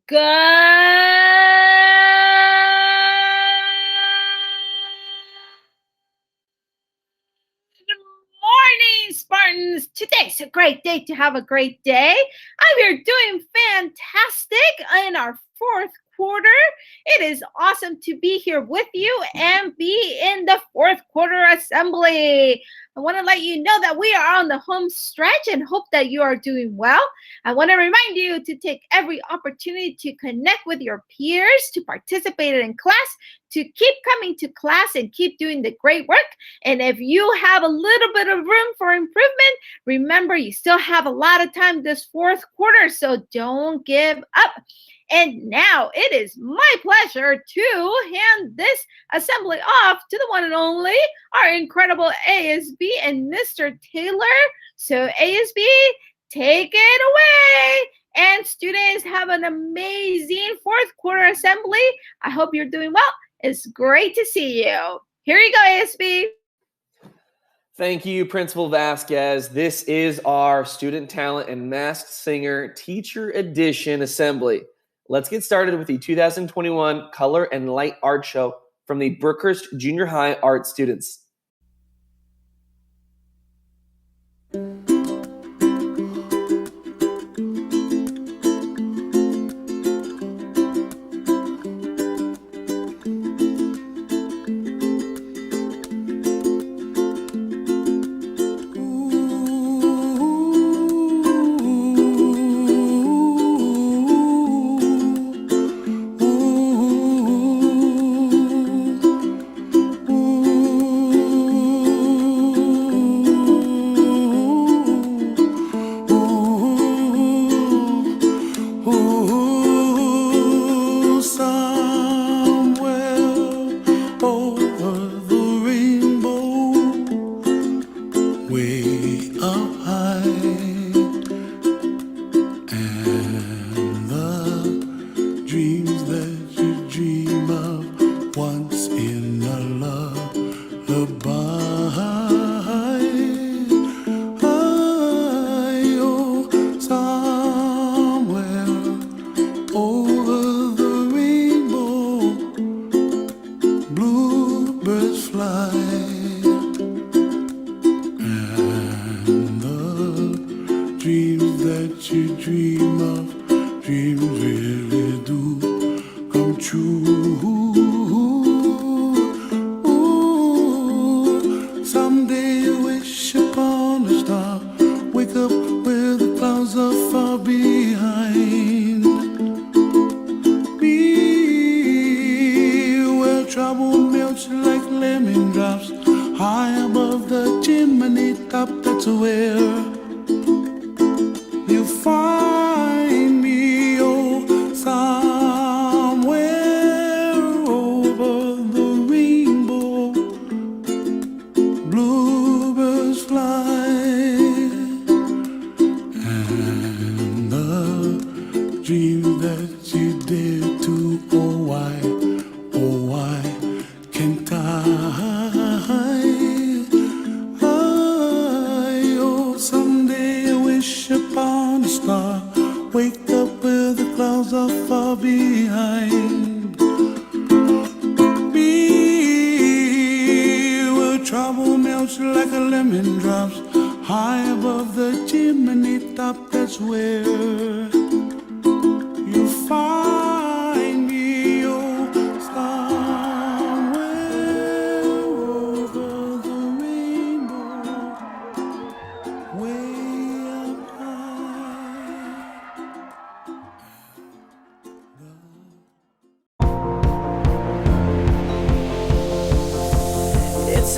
Good morning, Spartans. Today's a great day to have a great day. I'm here doing fantastic in our fourth quarter. It is awesome to be here with you and be in the fourth quarter assembly. I want to let you know that we are on the home stretch and hope that you are doing well. I want to remind you to take every opportunity to connect with your peers, to participate in class, to keep coming to class and keep doing the great work. And if you have a little bit of room for improvement, remember you still have a lot of time this fourth quarter, so don't give up. And now it is my pleasure to hand this assembly off to the one and only, our incredible ASB and Mr. Taylor. So ASB, take it away. And students, have an amazing fourth quarter assembly. I hope you're doing well. It's great to see you. Here you go, ASB. Thank you, Principal Vasquez. This is our Student Talent and Masked Singer Teacher Edition Assembly. Let's get started with the 2021 Color and Light Art Show from the Brookhurst Junior High art students.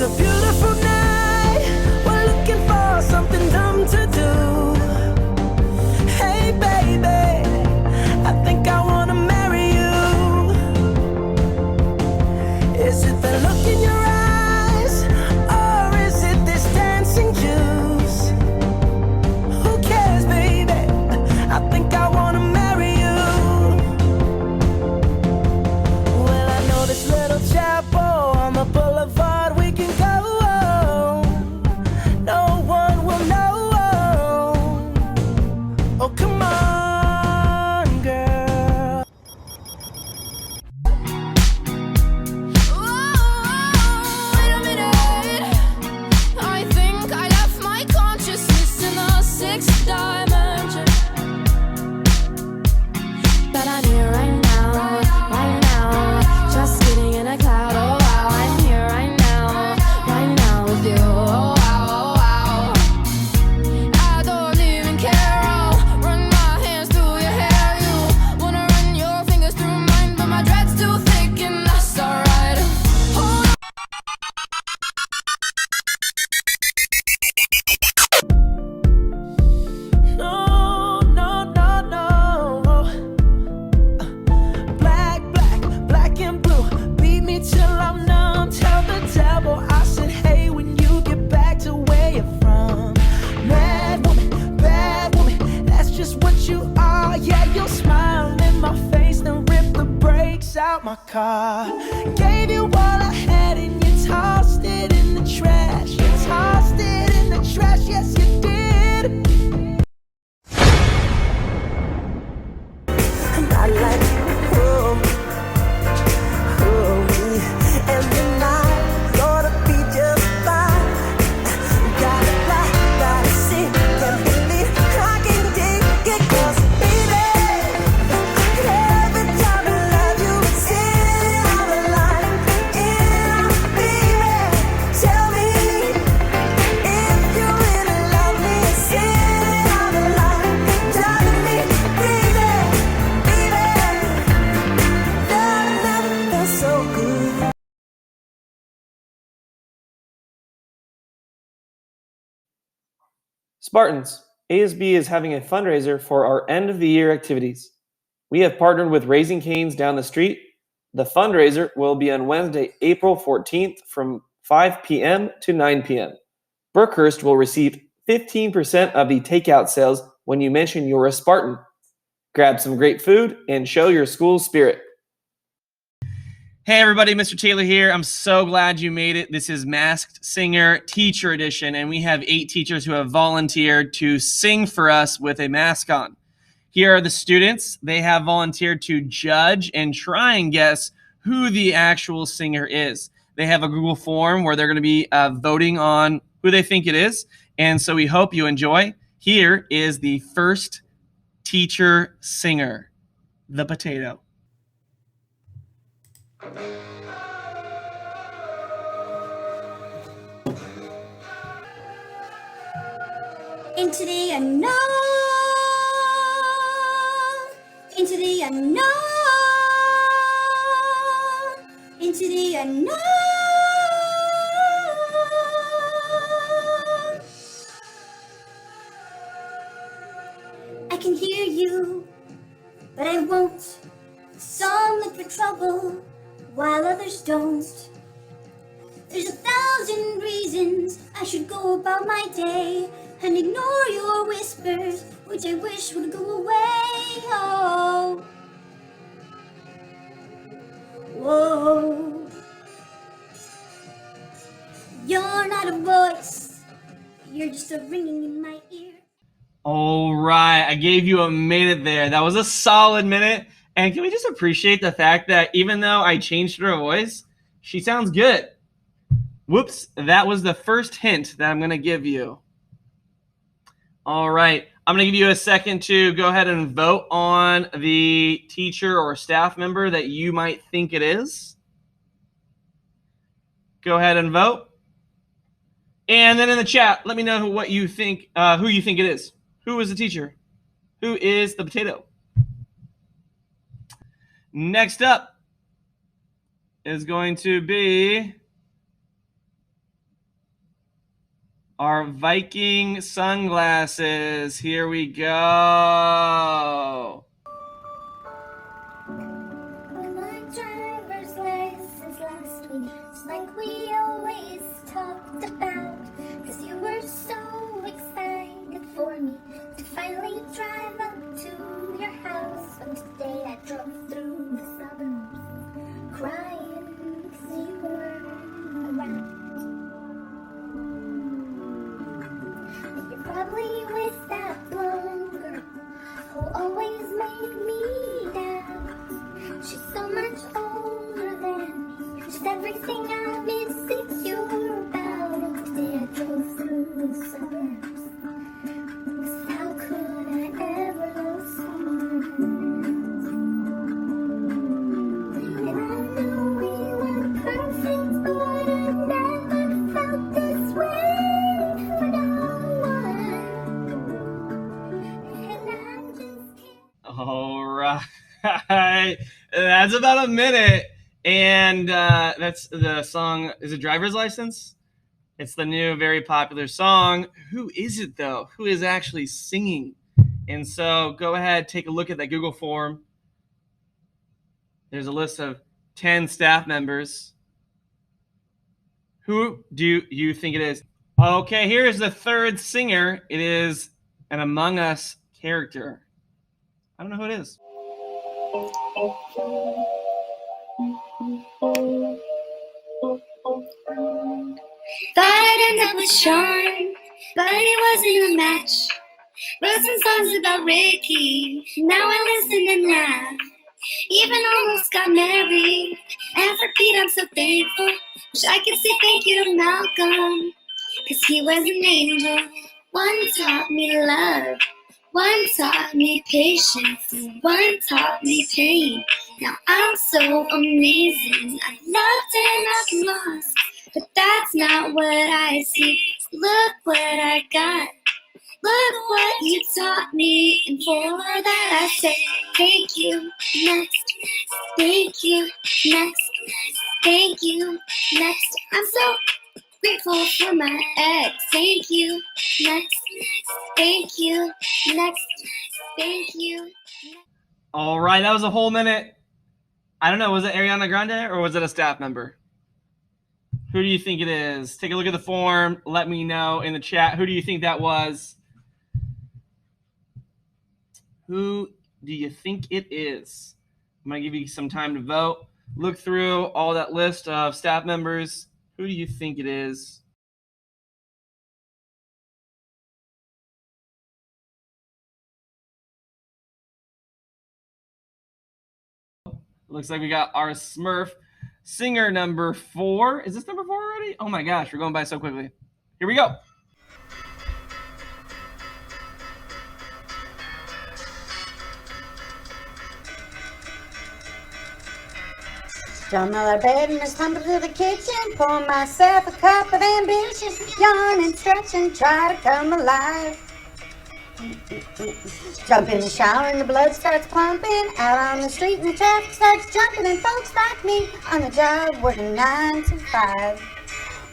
It's a beautiful night. We're looking for something dumb to do. Hey, baby. dimension. But I'm here right now, just sitting in a cloud. Oh wow, I'm here right now with you. Oh wow, oh wow. I don't even care. I'll run my hands through your hair. You wanna run your fingers through mine, but my dread's too thick and that's alright. Hold on. No, no, no, no. Black and blue. Beat me till I'm numb. Tell the devil I said, hey, when you get back to where you're from. Mad woman, that's just what you are. Yeah, you'll smile in my face, then rip the brakes out my car. Gave you all I had and you tossed it in the trash. You tossed it in the trash, yes you did. I like me, and then I'm gonna be just fine. Gotta see, can't believe I can dig it, 'cause baby, every time I love you, it's in out of line, baby. Tell me if you really love me, it's in out of line, telling me, baby, that never felt so good. Spartans, ASB is having a fundraiser for our end of the year activities. We have partnered with Raising Cane's down the street. The fundraiser will be on Wednesday, April 14th from 5 p.m. to 9 p.m. Brookhurst will receive 15% of the takeout sales when you mention you're a Spartan. Grab some great food and show your school spirit. Hey everybody, Mr. Taylor here. I'm so glad you made it. This is Masked Singer Teacher Edition, and we have 8 teachers who have volunteered to sing for us with a mask on. Here are the students. They have volunteered to judge and try and guess who the actual singer is. They have a Google form where they're going to be voting on who they think it is, and so we hope you enjoy. Here is the first teacher singer, the potato. Into the unknown, into the unknown, into the unknown. I can hear you, but I won't. Some look for trouble, while others don't. There's 1,000 reasons I should go about my day and ignore your whispers, which I wish would go away. Oh, whoa. You're not a voice, you're just a ringing in my ear. All right, I gave you a minute there. That was a solid minute. And can we just appreciate the fact that even though I changed her voice, she sounds good. Whoops, that was the first hint that I'm going to give you. All right, I'm going to give you a second to go ahead and vote on the teacher or staff member that you might think it is. Go ahead and vote. And then in the chat, let me know what you think, who you think it is. Who is the teacher? Who is the potato? Next up is going to be our Viking sunglasses. Here we go. My driver's license last week, just like we always talked about. 'Cause you were so excited for me to finally drive up to your house. And today I drove through the suburbs, crying 'cause you weren't around. You're probably with that blonde girl who always All right. That's about a minute. And that's the song. Is it Driver's License? It's the new, very popular song. Who is it, though? Who is actually singing? And so go ahead, take a look at that Google form. There's a list of 10 staff members. Who do you think it is? Okay, here is the third singer. It is an Among Us character. I don't know who it is. Thought I'd end up with Sean, but he wasn't a match. Wrote some songs about Ricky, now I listen and laugh. Even almost got married, and for Pete I'm so thankful. Wish I could say thank you to Malcolm, cause he was an angel. One taught me love, one taught me patience, one taught me pain. Now I'm so amazing, I've loved and I've lost, but that's not what I see. Look what I got, look what you taught me, and for that I say thank you, next, thank you, next, thank you, next. I'm so grateful for my ex, thank you, next, thank you, next, thank you. All right, that was a whole minute. I don't know, was it Ariana Grande or was it a staff member? Who do you think it is? Take a look at the form. Let me know in the chat. Who do you think that was? Who do you think it is? I'm going to give you some time to vote. Look through all that list of staff members. Who do you think it is? Looks like we got our Smurf singer number 4. Is this number 4 already? Oh my gosh, we're going by so quickly. Here we go. Jump out of bed and just tumble to the kitchen. Pour myself a cup of ambition. Yawn and stretch and try to come alive. Jump in the shower and the blood starts pumping. Out on the street and the traffic starts jumping. And folks like me on the job working 9 to 5.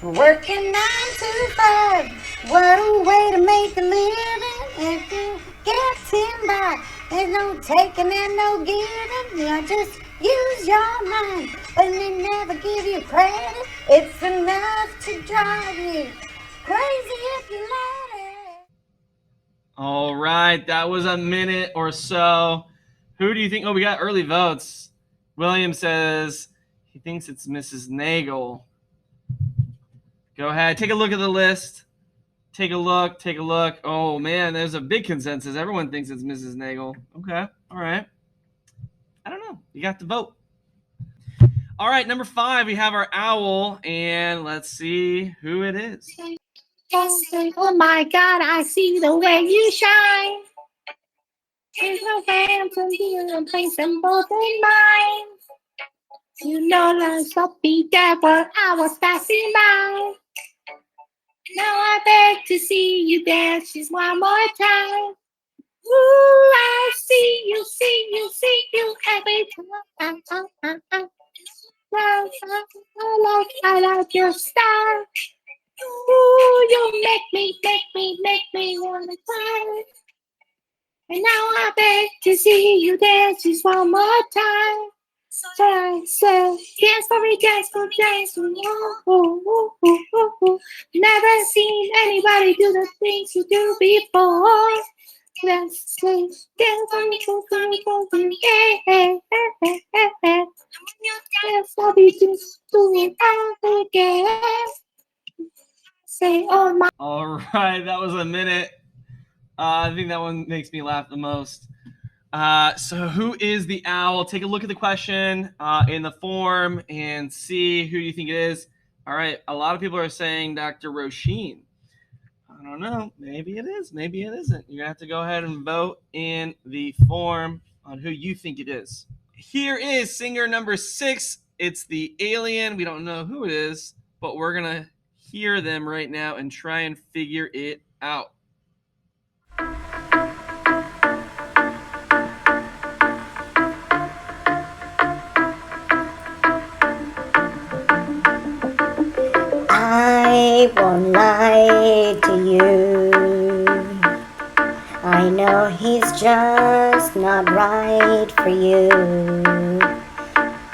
Working 9 to 5. What a way to make a living. If you getting by, there's no taking and no giving. You just use your mind, but they never give you credit. It's enough to drive you crazy if you let it. All right, that was a minute or so. Who do you think? Oh, we got early votes. William says he thinks it's Mrs. Nagel. Go ahead, take a look at the list. Take a look. Oh, man, there's a big consensus. Everyone thinks it's Mrs. Nagel. Okay, all right. I don't know. You got to vote. All right, number 5, we have our owl, and let's see who it is. Oh my God, I see the way you shine. There's no way from you and place them both in mine. You know love will be there while I was passing by. Now I beg to see you dance just one more time. Ooh, I see you every time. I love your style. Ooh, you make me wanna cry. And now I beg to see you dance just one more time. So I say, dance for me, dance for me. Ooh. Never seen anybody do the things you do before. Let's say, dance for me, yeah. Yes, I'll be just doing it again. Say, oh my. All right, that was a minute. I think that one makes me laugh the most. So who is the owl? Take a look at the question in the form and see who you think it is. All right, a lot of people are saying Dr. Roisin. I don't know. Maybe it is. Maybe it isn't. You're going to have to go ahead and vote in the form on who you think it is. Here is singer number 6. It's the alien. We don't know who it is, but we're going to hear them right now and try and figure it out. I won't lie to you. I know he's just not right for you.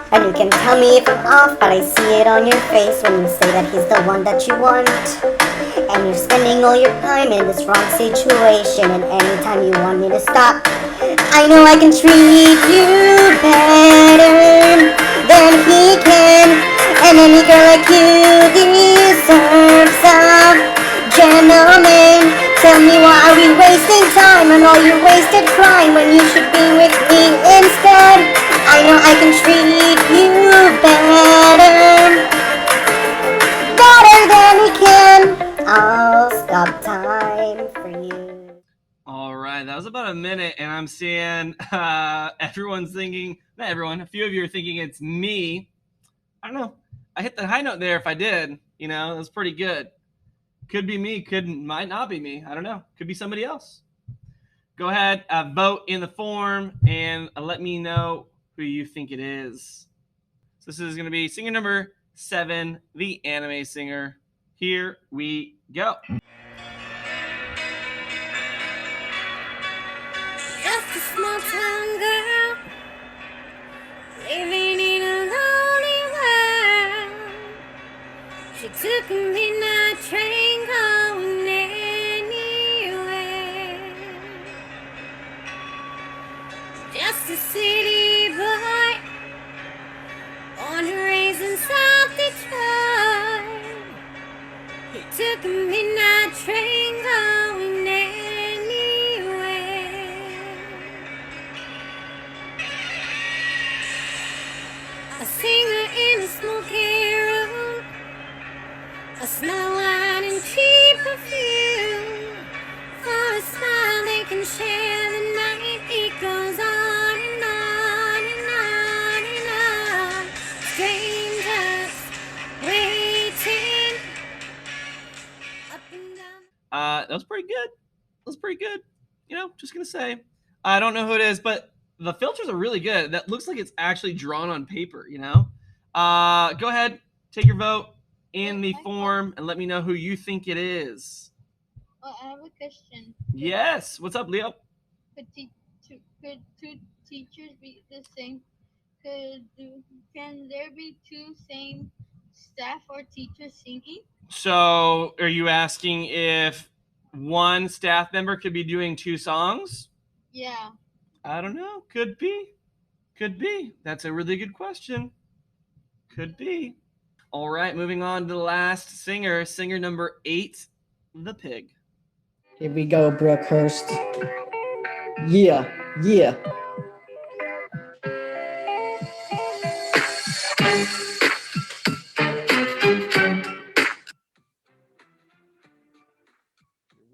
And you can tell me if I'm off, but I see it on your face when you say that he's the one that you want. And you're spending all your time in this wrong situation, and anytime you want me to stop, I know I can treat you better than he can. And any girl like you deserves a gentleman. Tell me, why are we wasting time on all your wasted crime when you should be with me instead? I know I can treat you better than he can. I'll stop time for you. All right, that was about a minute, and I'm seeing everyone's thinking, not everyone, a few of you are thinking it's me. I don't know. I hit the high note there if I did. You know, that's pretty good. Could be me, might not be me. I don't know. Could be somebody else. Go ahead, vote in the form, and let me know who you think it is. So this is going to be singer number 7, the anime singer. Here we go. Just a small town girl living in a lonely world. She took a midnight train going anywhere. Just a city boy, born and raised in South Detroit. He took a midnight train going anywhere. A singer in a smoky room, a smell wine and cheap perfume. For a smile they can share the night. It goes on and on and on and on. Strangers waiting up and down. That was pretty good. That was pretty good. You know, just going to say. I don't know who it is, but the filters are really good. That looks like it's actually drawn on paper, you know? Go ahead, take your vote in the form, and let me know who you think it is. Well, I have a question. Yes. What's up, Leo? Could two teachers be the same? Can there be two same staff or teachers singing? So are you asking if one staff member could be doing 2 songs? Yeah. I don't know. Could be. Could be. That's a really good question. Could be. All right, moving on to the last singer, singer number 8, the pig. Here we go, Brookhurst. Yeah, yeah.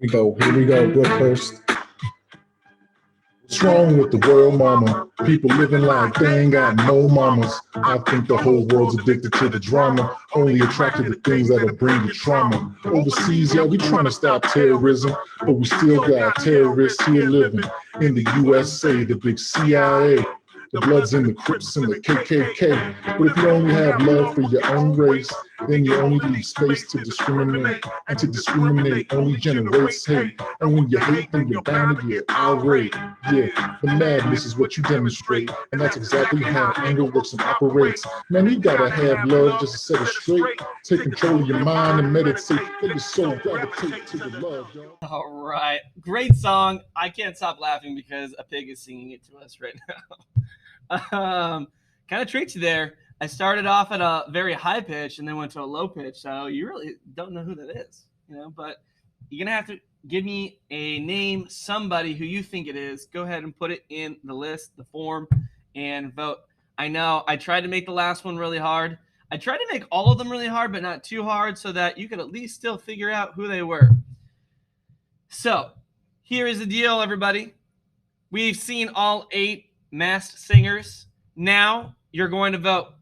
Here we go, Brookhurst. What's wrong with the world, mama? People living like they ain't got no mamas. I think the whole world's addicted to the drama, only attracted to things that'll bring you trauma. Overseas, yeah, we trying to stop terrorism, but we still got terrorists here living in the USA, the big CIA. The Bloods and the Crips and the KKK. But if you only have love for your own race, then you only leave space to discriminate. And to discriminate only generates hate. And when you hate, then you're bound to get irate. Yeah, the madness is what you demonstrate. And that's exactly how anger works and operates. Man, you gotta have love just to set it straight. Take control of your mind and meditate. Let your soul gravitate to the love, y'all. All right. Great song. I can't stop laughing because a pig is singing it to us right now. Kind of treats you there. I started off at a very high pitch and then went to a low pitch, so you really don't know who that is, you know. But you're gonna have to give me a name, somebody who you think it is. Go ahead and put it in the list, the form, and vote. I know I tried to make the last one really hard. I tried to make all of them really hard, but not too hard, so that you could at least still figure out who they were. So here is the deal, everybody. We've seen all 8 masked singers. Now you're going to vote.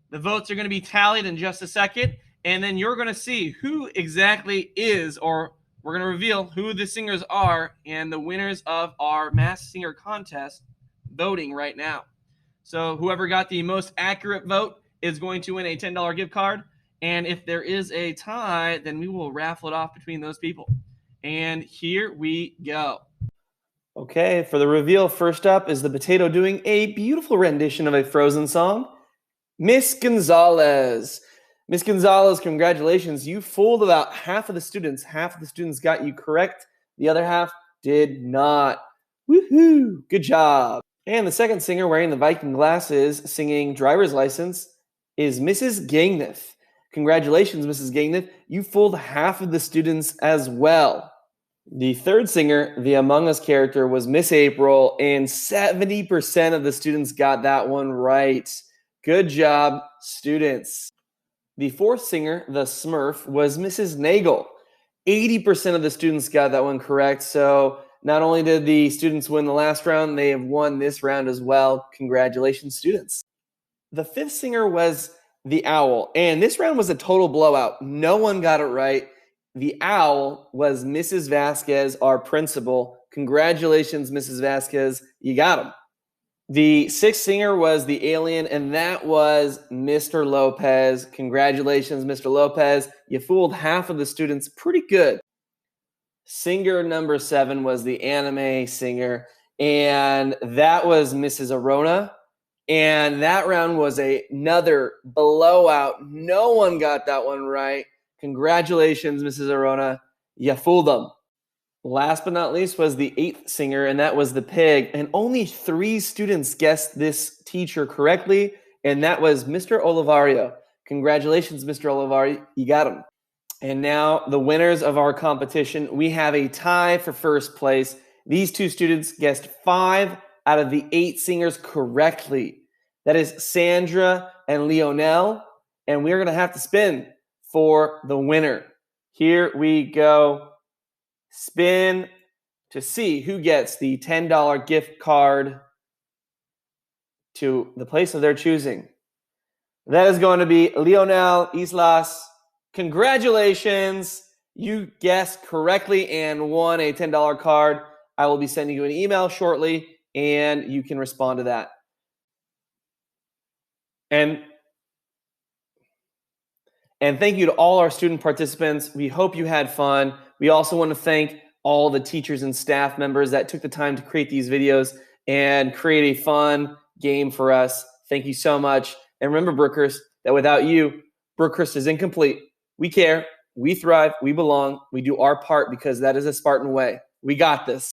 The votes are going to be tallied in just a second, and then you're going to see who exactly is, or we're going to reveal who the singers are and the winners of our masked singer contest voting right now. So whoever got the most accurate vote is going to win a $10 gift card, And if there is a tie, then we will raffle it off between those people. And here we go. Okay, for the reveal, first up is the potato doing a beautiful rendition of a Frozen song. Miss Gonzalez. Miss Gonzalez, congratulations. You fooled about half of the students. Half of the students got you correct. The other half did not. Woohoo! Good job. And the second singer wearing the Viking glasses singing Driver's License is Mrs. Gangneth. Congratulations, Mrs. Gangneth. You fooled half of the students as well. The third singer, the Among Us character, was Miss April, and 70% of the students got that one right. Good job, students. The fourth singer, the Smurf, was Mrs. Nagel. 80% of the students got that one correct. So not only did the students win the last round, they have won this round as well. Congratulations, students. The fifth singer was the Owl, and this round was a total blowout. No one got it right. The Owl was Mrs. Vasquez, our principal. Congratulations, Mrs. Vasquez. You got him. The sixth singer was the Alien, and that was Mr. Lopez. Congratulations, Mr. Lopez. You fooled half of the students pretty good. Singer number 7 was the Anime singer, and that was Mrs. Arona. And that round was another blowout. No one got that one right. Congratulations, Mrs. Arona. You fooled them. Last but not least was the 8th singer, and that was the Pig. And only 3 students guessed this teacher correctly, and that was Mr. Olivario. Congratulations, Mr. Olivario. You got him. And now the winners of our competition. We have a tie for first place. These 2 students guessed 5 out of the 8 singers correctly. That is Sandra and Lionel. And we're going to have to spin for the winner. Here we go. Spin to see who gets the $10 gift card to the place of their choosing. That is going to be Lionel Islas. Congratulations. You guessed correctly and won a $10 card. I will be sending you an email shortly, and you can respond to that. And thank you to all our student participants. We hope you had fun. We also want to thank all the teachers and staff members that took the time to create these videos and create a fun game for us. Thank you so much. And remember, Brookhurst, that without you, Brookhurst is incomplete. We care, we thrive, we belong, we do our part because that is a Spartan way. We got this.